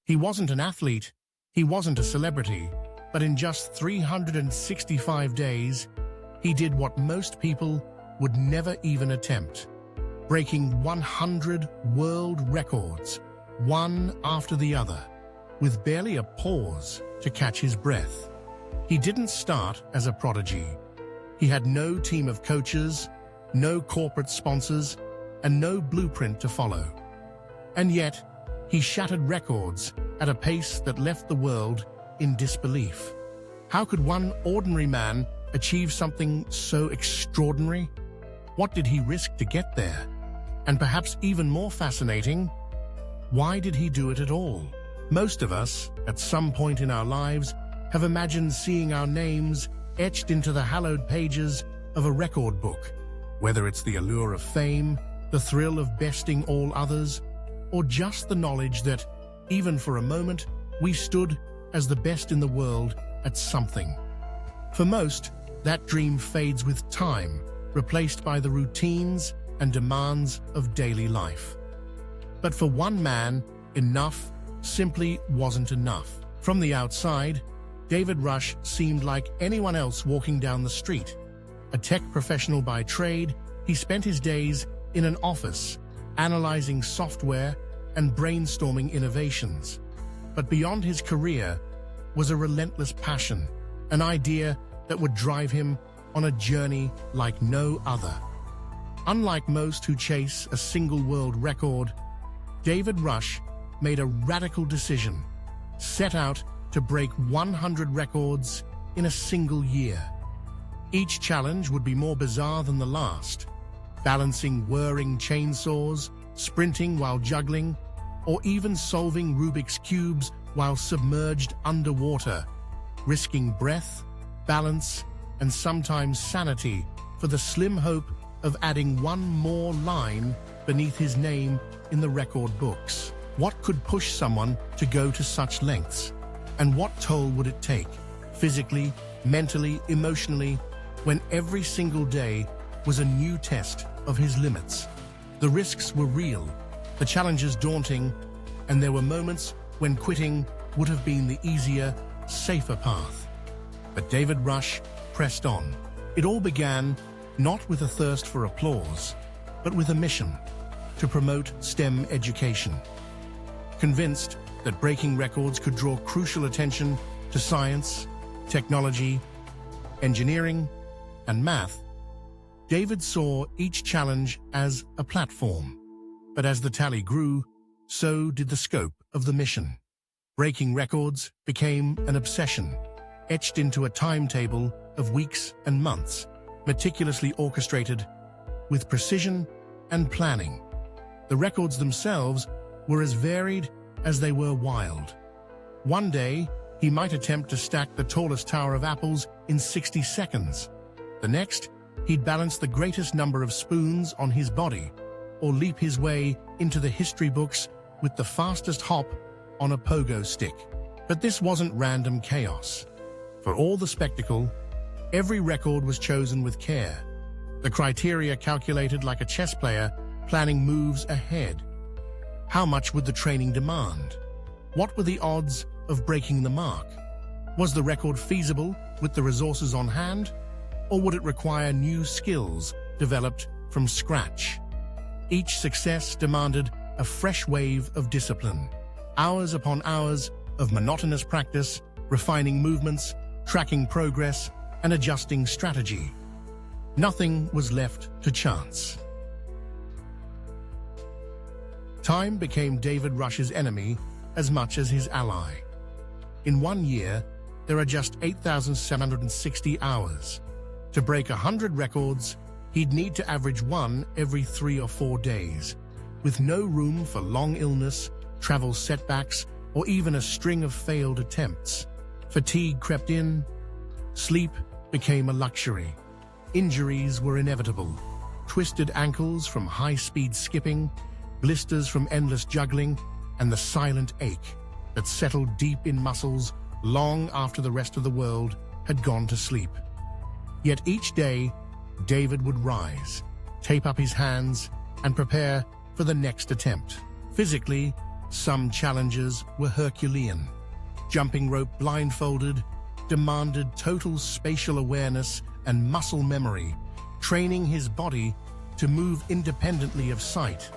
He wasn't an athlete, he wasn't a celebrity, but in just 365 days, he did what most people would never even attempt, breaking 100 world records, one after the other, with barely a pause to catch his breath. He didn't start as a prodigy. He had no team of coaches, no corporate sponsors, and no blueprint to follow. And yet, he shattered records at a pace that left the world in disbelief. How could one ordinary man achieve something so extraordinary? What did he risk to get there? And perhaps even more fascinating, why did he do it at all? Most of us, at some point in our lives, have imagined seeing our names etched into the hallowed pages of a record book, whether it's the allure of fame, the thrill of besting all others, or just the knowledge that, even for a moment, we stood as the best in the world at something. For most, that dream fades with time, replaced by the routines and demands of daily life. But for one man, enough simply wasn't enough. From the outside, David Rush seemed like anyone else walking down the street. A tech professional by trade, he spent his days in an office, analyzing software and brainstorming innovations. But beyond his career was a relentless passion, an idea that would drive him on a journey like no other. Unlike most who chase a single world record, David Rush made a radical decision, set out to break 100 records in a single year. Each challenge would be more bizarre than the last, balancing whirring chainsaws, sprinting while juggling, or even solving Rubik's Cubes while submerged underwater, risking breath, balance, and sometimes sanity for the slim hope of adding one more line beneath his name in the record books. What could push someone to go to such lengths? And what toll would it take, physically, mentally, emotionally, when every single day was a new test of his limits? The risks were real, the challenges daunting, and there were moments when quitting would have been the easier, safer path. But David Rush pressed on. It all began not with a thirst for applause, but with a mission to promote STEM education. Convinced that breaking records could draw crucial attention to science, technology, engineering, and math, David saw each challenge as a platform. But as the tally grew, so did the scope of the mission. Breaking records became an obsession, etched into a timetable of weeks and months, meticulously orchestrated with precision and planning. The records themselves were as varied as they were wild. One day, he might attempt to stack the tallest tower of apples in 60 seconds. The next, he'd balance the greatest number of spoons on his body, or leap his way into the history books with the fastest hop on a pogo stick. But this wasn't random chaos. For all the spectacle, every record was chosen with care. The criteria calculated like a chess player planning moves ahead. How much would the training demand? What were the odds of breaking the mark? Was the record feasible with the resources on hand, or would it require new skills developed from scratch? Each success demanded a fresh wave of discipline, hours upon hours of monotonous practice, refining movements, tracking progress, and adjusting strategy. Nothing was left to chance. Time became David Rush's enemy as much as his ally. In 1 year, there are just 8,760 hours. To break 100 records, he'd need to average one every 3 or 4 days, with no room for long illness, travel setbacks, or even a string of failed attempts. Fatigue crept in. Sleep became a luxury. Injuries were inevitable. Twisted ankles from high-speed skipping, blisters from endless juggling, and the silent ache that settled deep in muscles long after the rest of the world had gone to sleep. Yet each day, David would rise, tape up his hands, and prepare for the next attempt. Physically, Some challenges were Herculean. Jumping rope blindfolded demanded total spatial awareness and muscle memory, training his body to move independently of sight.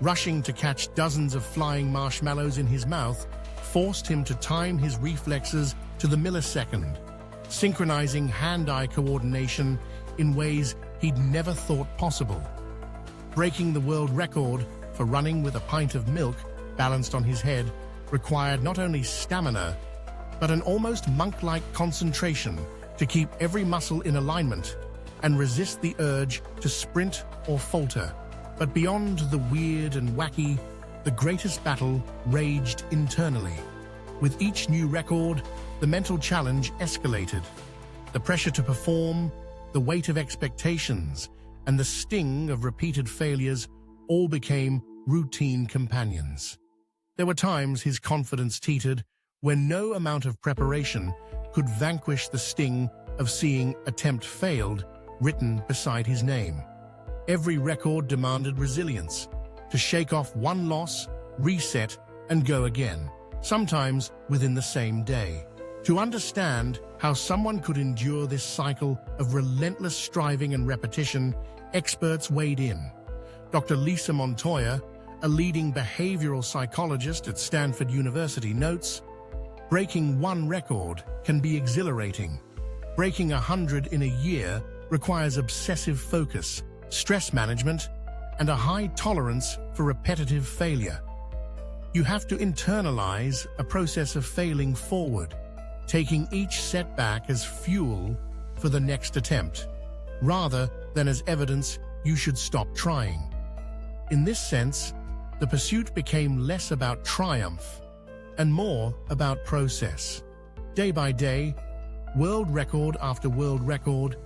Rushing to catch dozens of flying marshmallows in his mouth forced him to time his reflexes to the millisecond, synchronizing hand-eye coordination in ways he'd never thought possible. Breaking the world record for running with a pint of milk balanced on his head required not only stamina, but an almost monk-like concentration to keep every muscle in alignment and resist the urge to sprint or falter. But beyond the weird and wacky, the greatest battle raged internally. With each new record, the mental challenge escalated. The pressure to perform, the weight of expectations, and the sting of repeated failures all became routine companions. There were times his confidence teetered when no amount of preparation could vanquish the sting of seeing "attempt failed" written beside his name. Every record demanded resilience, to shake off one loss, reset, and go again, sometimes within the same day. To understand how someone could endure this cycle of relentless striving and repetition, experts weighed in. Dr. Lisa Montoya, a leading behavioral psychologist at Stanford University, notes, "Breaking one record can be exhilarating. Breaking 100 in a year requires obsessive focus, stress management, and a high tolerance for repetitive failure. You have to internalize a process of failing forward, taking each setback as fuel for the next attempt, rather than as evidence you should stop trying." In this sense, the pursuit became less about triumph and more about process. Day by day, world record after world record,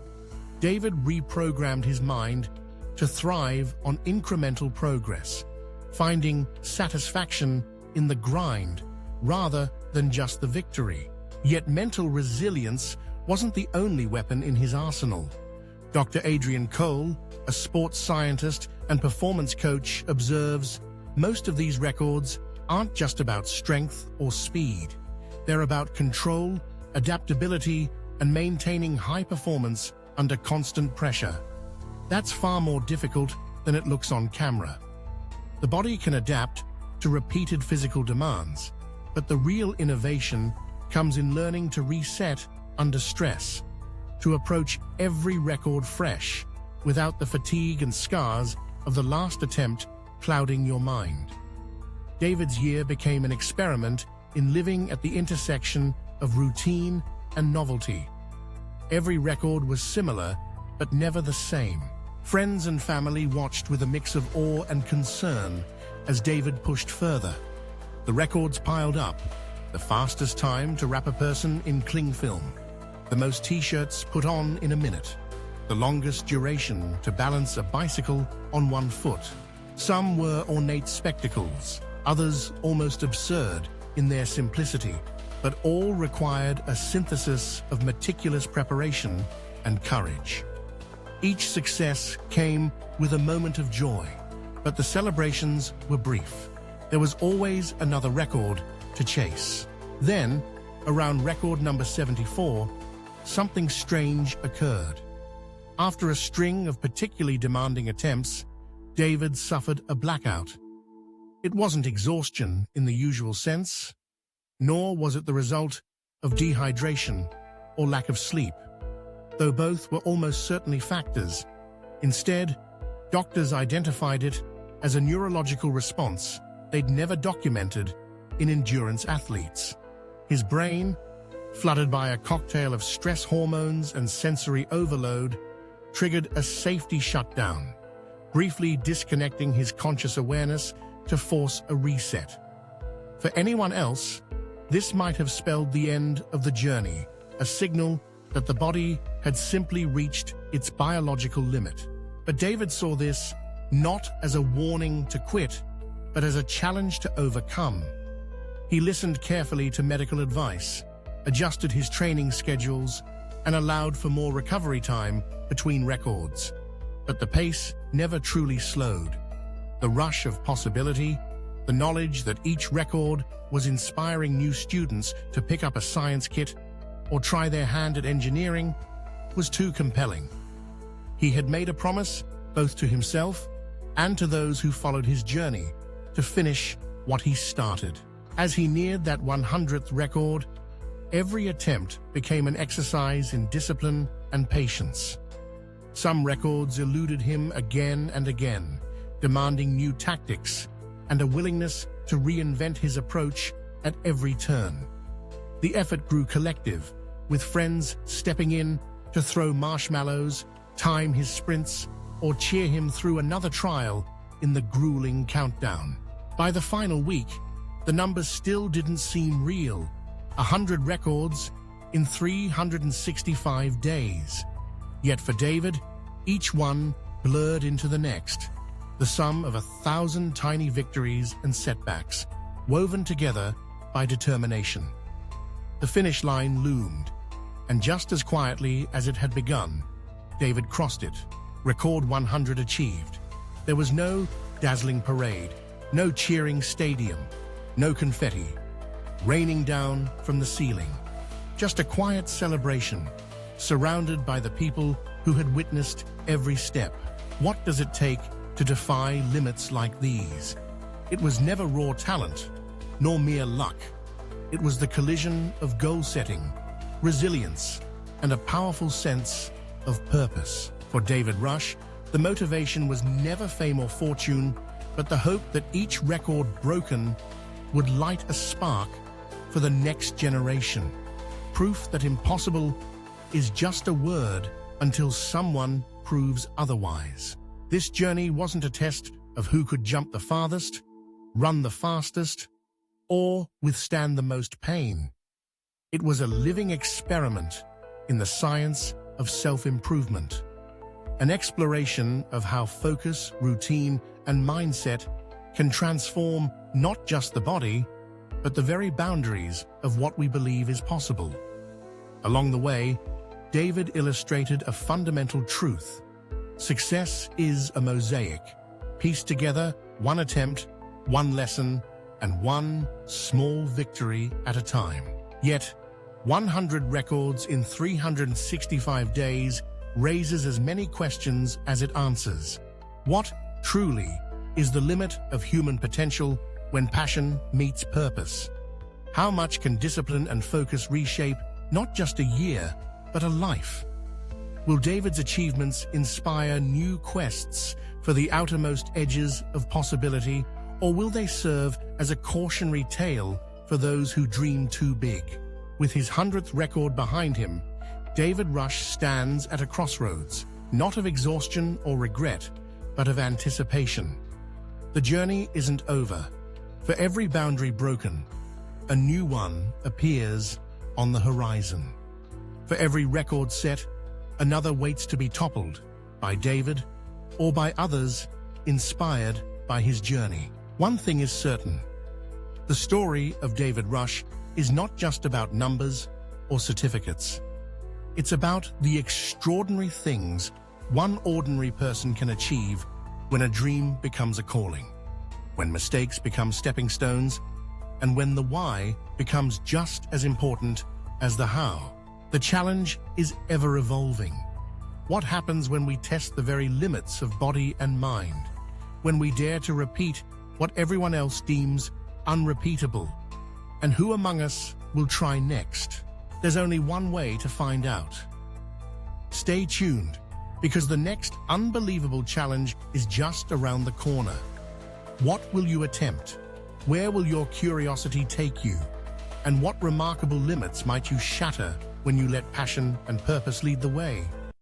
David reprogrammed his mind to thrive on incremental progress, finding satisfaction in the grind rather than just the victory. Yet mental resilience wasn't the only weapon in his arsenal. Dr. Adrian Cole, a sports scientist and performance coach, observes, "Most of these records aren't just about strength or speed. They're about control, adaptability, and maintaining high performance under constant pressure. That's far more difficult than it looks on camera. The body can adapt to repeated physical demands, but the real innovation comes in learning to reset under stress, to approach every record fresh, without the fatigue and scars of the last attempt clouding your mind." David's year became an experiment in living at the intersection of routine and novelty. Every record was similar, but never the same. Friends and family watched with a mix of awe and concern as David pushed further. The records piled up: the fastest time to wrap a person in cling film, the most t-shirts put on in a minute, the longest duration to balance a bicycle on one foot. Some were ornate spectacles, others almost absurd in their simplicity, but all required a synthesis of meticulous preparation and courage. Each success came with a moment of joy, but the celebrations were brief. There was always another record to chase. Then, around record number 74, something strange occurred. After a string of particularly demanding attempts, David suffered a blackout. It wasn't exhaustion in the usual sense, nor was it the result of dehydration or lack of sleep, though both were almost certainly factors. Instead, doctors identified it as a neurological response they'd never documented in endurance athletes. His brain, flooded by a cocktail of stress hormones and sensory overload, triggered a safety shutdown, briefly disconnecting his conscious awareness to force a reset. For anyone else, this might have spelled the end of the journey, a signal that the body had simply reached its biological limit. But David saw this not as a warning to quit, but as a challenge to overcome. He listened carefully to medical advice, adjusted his training schedules, and allowed for more recovery time between records. But the pace never truly slowed. The rush of possibility, The knowledge that each record was inspiring new students to pick up a science kit or try their hand at engineering was too compelling. He had made a promise, both to himself and to those who followed his journey, to finish what he started. As he neared that 100th record, every attempt became an exercise in discipline and patience. Some records eluded him again and again, demanding new tactics and a willingness to reinvent his approach at every turn. The effort grew collective, with friends stepping in to throw marshmallows, time his sprints, or cheer him through another trial in the grueling countdown. By the final week, the numbers still didn't seem real. 100 records in 365 days. Yet for David, each one blurred into the next, the sum of 1,000 tiny victories and setbacks, woven together by determination. The finish line loomed, and just as quietly as it had begun, David crossed it. Record 100 achieved. There was no dazzling parade, no cheering stadium, no confetti raining down from the ceiling. Just a quiet celebration, surrounded by the people who had witnessed every step. What does it take to defy limits like these? It was never raw talent, nor mere luck. It was the collision of goal setting, resilience, and a powerful sense of purpose. For David Rush, the motivation was never fame or fortune, but the hope that each record broken would light a spark for the next generation. Proof that impossible is just a word until someone proves otherwise. This journey wasn't a test of who could jump the farthest, run the fastest, or withstand the most pain. It was a living experiment in the science of self-improvement, an exploration of how focus, routine, and mindset can transform not just the body, but the very boundaries of what we believe is possible. Along the way, David illustrated a fundamental truth. Success is a mosaic, pieced together one attempt, one lesson, and one small victory at a time. Yet, 100 records in 365 days raises as many questions as it answers. What, truly, is the limit of human potential when passion meets purpose? How much can discipline and focus reshape not just a year, but a life? Will David's achievements inspire new quests for the outermost edges of possibility, or will they serve as a cautionary tale for those who dream too big? With his 100th record behind him, David Rush stands at a crossroads, not of exhaustion or regret, but of anticipation. The journey isn't over. For every boundary broken, a new one appears on the horizon. For every record set, another waits to be toppled by David or by others inspired by his journey. One thing is certain: the story of David Rush is not just about numbers or certificates. It's about the extraordinary things one ordinary person can achieve when a dream becomes a calling, when mistakes become stepping stones, and when the why becomes just as important as the how. The challenge is ever evolving. What happens when we test the very limits of body and mind? When we dare to repeat what everyone else deems unrepeatable? And who among us will try next? There's only one way to find out. Stay tuned, because the next unbelievable challenge is just around the corner. What will you attempt? Where will your curiosity take you? And what remarkable limits might you shatter when you let passion and purpose lead the way?